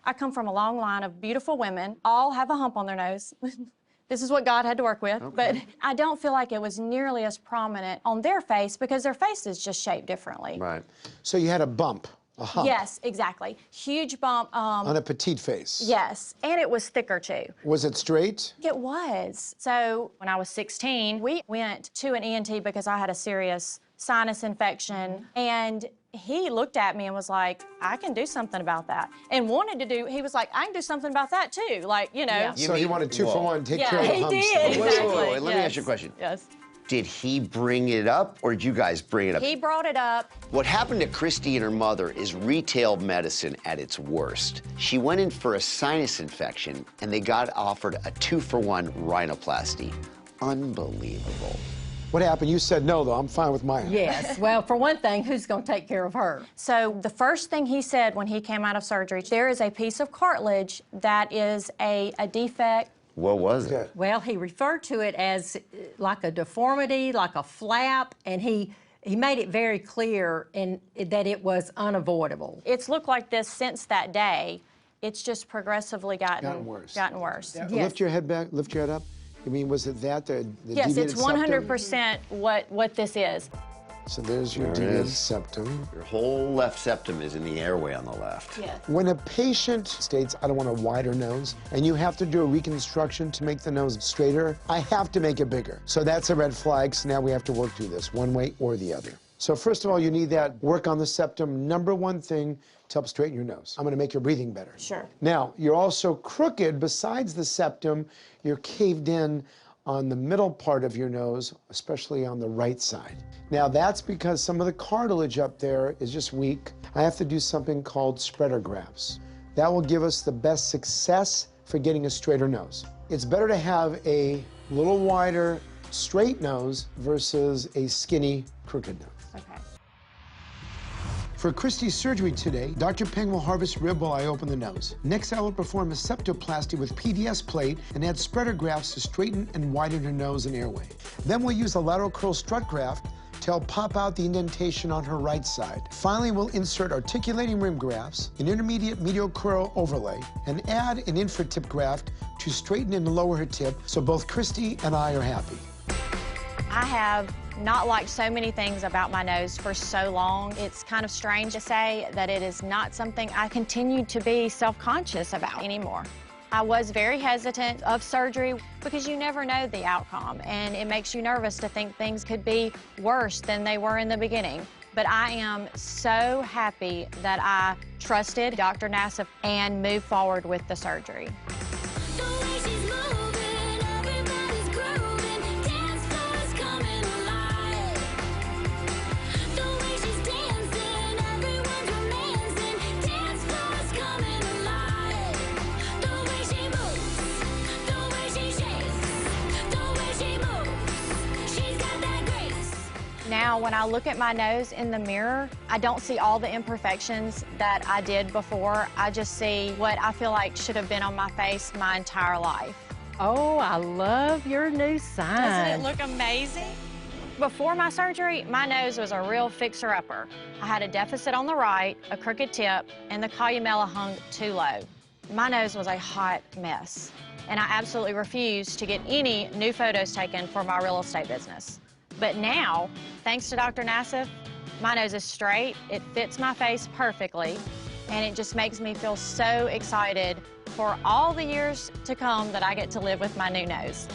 I come from a long line of beautiful women, all have a hump on their nose. This is what God had to work with, but I don't feel like it was nearly as prominent on their face because their face is just shaped differently. Right. So you had a bump, a hump. Yes, exactly. Huge bump. On a petite face. Yes, and it was thicker too. Was it straight? It was. So when I was 16, we went to an ENT because I had a serious sinus infection, and he looked at me and was like, I can do something about that. And wanted to do, he was like, I can do something about that too. Like, you know. Yeah. So he wanted 2 for 1, take care of the he humps. did. Exactly. Wait, let me ask you a question. Yes. Did he bring it up, or did you guys bring it up? He brought it up. What happened to Christy and her mother is retail medicine at its worst. She went in for a sinus infection, and they got offered a 2-for-1 rhinoplasty. Unbelievable. What happened? You said no, though. I'm fine with mine. Yes. Well, for one thing, who's going to take care of her? So the first thing he said when he came out of surgery, there is a piece of cartilage that is a defect. What was it? Well, he referred to it as like a deformity, like a flap, and he made it very clear that it was unavoidable. It's looked like this since that day. It's just progressively gotten worse. Yes. Lift your head back, lift your head up. I mean, was it that, the Yes, deviated it's septum? 100% what this is. So there's your There it deviated is. septum. Your whole left septum is in the airway on the left. Yes. When a patient states, I don't want a wider nose, and you have to do a reconstruction to make the nose straighter, I have to make it bigger. So that's a red flag, so now we have to work through this, one way or the other. So first of all, you need that work on the septum. Number one thing to help straighten your nose. I'm gonna make your breathing better. Sure. Now, you're also crooked. Besides the septum, you're caved in on the middle part of your nose, especially on the right side. Now, that's because some of the cartilage up there is just weak. I have to do something called spreader grafts. That will give us the best success for getting a straighter nose. It's better to have a little wider, straight nose versus a skinny, crooked nose. Okay. For Christy's surgery today, Dr. Peng will harvest rib while I open the nose. Next, I will perform a septoplasty with PDS plate and add spreader grafts to straighten and widen her nose and airway. Then we'll use a lateral curl strut graft to help pop out the indentation on her right side. Finally, we'll insert articulating rim grafts, an intermediate medial curl overlay, and add an infratip graft to straighten and lower her tip so both Christy and I are happy. I have not liked so many things about my nose for so long. It's kind of strange to say that it is not something I continue to be self-conscious about anymore. I was very hesitant of surgery because you never know the outcome, and it makes you nervous to think things could be worse than they were in the beginning. But I am so happy that I trusted Dr. Nassif and moved forward with the surgery. Now, when I look at my nose in the mirror, I don't see all the imperfections that I did before. I just see what I feel like should have been on my face my entire life. Oh, I love your new sign. Doesn't it look amazing? Before my surgery, my nose was a real fixer-upper. I had a deficit on the right, a crooked tip, and the columella hung too low. My nose was a hot mess, and I absolutely refused to get any new photos taken for my real estate business. But now, thanks to Dr. Nassif, my nose is straight, it fits my face perfectly, and it just makes me feel so excited for all the years to come that I get to live with my new nose.